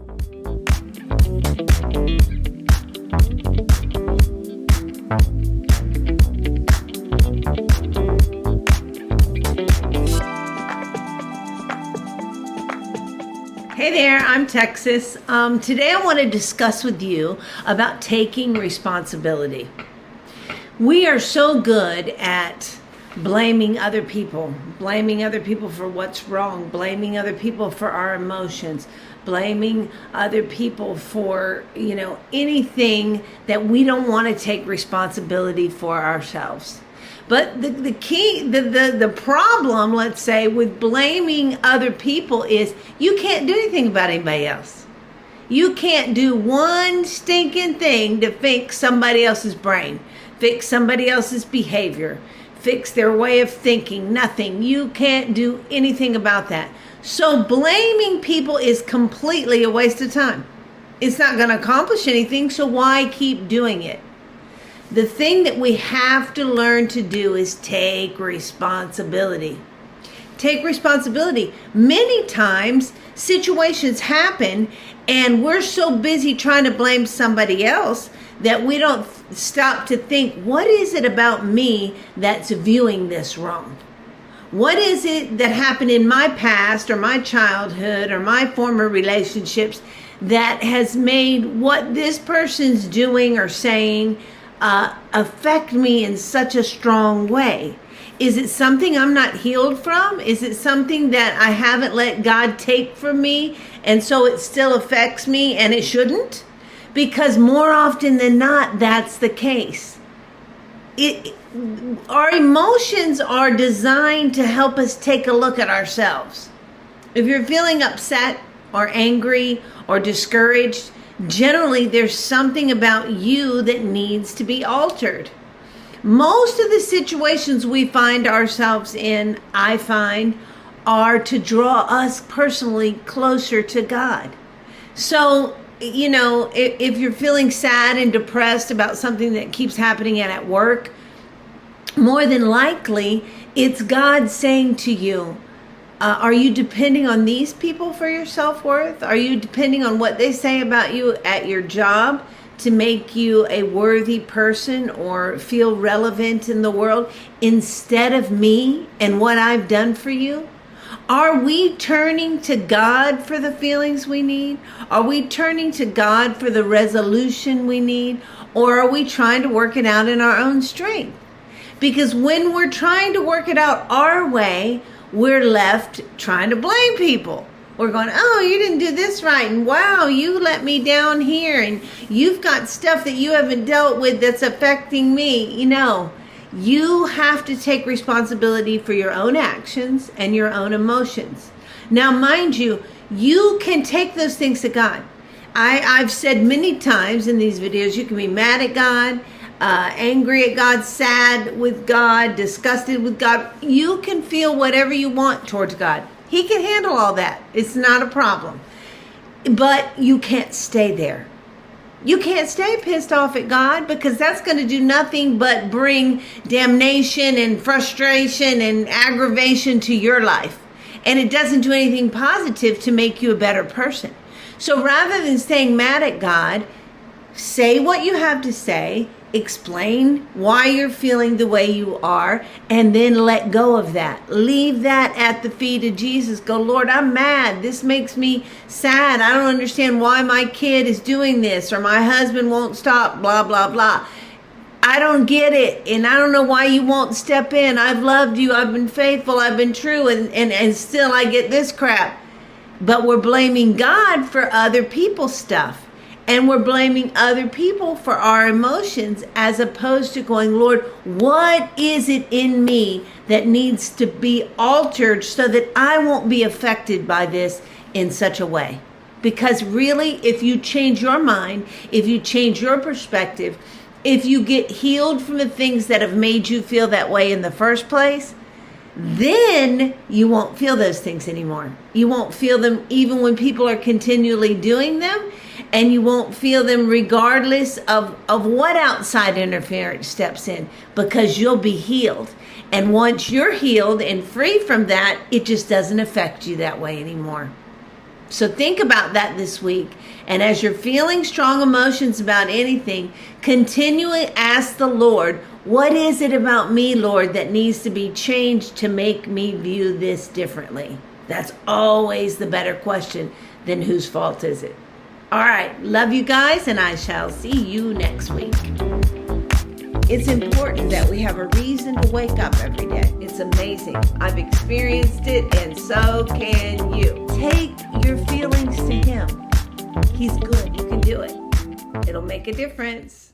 Hey there, I'm Texas. Today I want to discuss with you about taking responsibility. We are so good at blaming other people for what's wrong, blaming other people for our emotions, blaming other people for, anything that we don't want to take responsibility for ourselves. But the problem, let's say, with blaming other people is you can't do anything about anybody else. You can't do one stinking thing to fix somebody else's brain, fix somebody else's behavior, fix their way of thinking. Nothing. You can't do anything about that. So blaming people is completely a waste of time. It's not going to accomplish anything, so why keep doing it? The thing that we have to learn to do is take responsibility. Take responsibility. Many times situations happen and we're so busy trying to blame somebody else that we don't stop to think, what is it about me that's viewing this wrong? What is it that happened in my past or my childhood or my former relationships that has made what this person's doing or saying affect me in such a strong way? Is it something I'm not healed from? Is it something that I haven't let God take from me and so it still affects me and it shouldn't? Because more often than not, that's the case. Our emotions are designed to help us take a look at ourselves. If you're feeling upset or angry or discouraged, generally, there's something about you that needs to be altered. Most of the situations we find ourselves in, I find, are to draw us personally closer to God. So, if you're feeling sad and depressed about something that keeps happening at work, more than likely, it's God saying to you, are you depending on these people for your self-worth? Are you depending on what they say about you at your job to make you a worthy person or feel relevant in the world instead of me and what I've done for you? Are we turning to God for the feelings we need? Are we turning to God for the resolution we need? Or are we trying to work it out in our own strength? Because when we're trying to work it out our way, we're left trying to blame people. We're going, oh, you didn't do this right. And wow, you let me down here. And you've got stuff that you haven't dealt with that's affecting me. You have to take responsibility for your own actions and your own emotions. Now, mind you, you can take those things to God. I've said many times in these videos, you can be mad at God, angry at God, sad with God, disgusted with God. You can feel whatever you want towards God. He can handle all that. It's not a problem. But you can't stay there. You can't stay pissed off at God because that's going to do nothing but bring damnation and frustration and aggravation to your life. And it doesn't do anything positive to make you a better person. So rather than staying mad at God, say what you have to say, explain why you're feeling the way you are, and then let go of that. Leave that at the feet of Jesus. Go, Lord, I'm mad. This makes me sad. I don't understand why my kid is doing this or my husband won't stop, blah, blah, blah. I don't get it, and I don't know why you won't step in. I've loved you. I've been faithful. I've been true, and still I get this crap. But we're blaming God for other people's stuff. And we're blaming other people for our emotions as opposed to going, Lord, what is it in me that needs to be altered so that I won't be affected by this in such a way? Because really, if you change your mind, if you change your perspective, if you get healed from the things that have made you feel that way in the first place, then you won't feel those things anymore. You won't feel them even when people are continually doing them. And you won't feel them regardless of what outside interference steps in, because you'll be healed. And once you're healed and free from that, it just doesn't affect you that way anymore. So think about that this week. And as you're feeling strong emotions about anything, continually ask the Lord, what is it about me, Lord, that needs to be changed to make me view this differently? That's always the better question than whose fault is it? All right. Love you guys, and I shall see you next week. It's important that we have a reason to wake up every day. It's amazing. I've experienced it, and so can you. Take your feelings to Him. He's good. You can do it. It'll make a difference.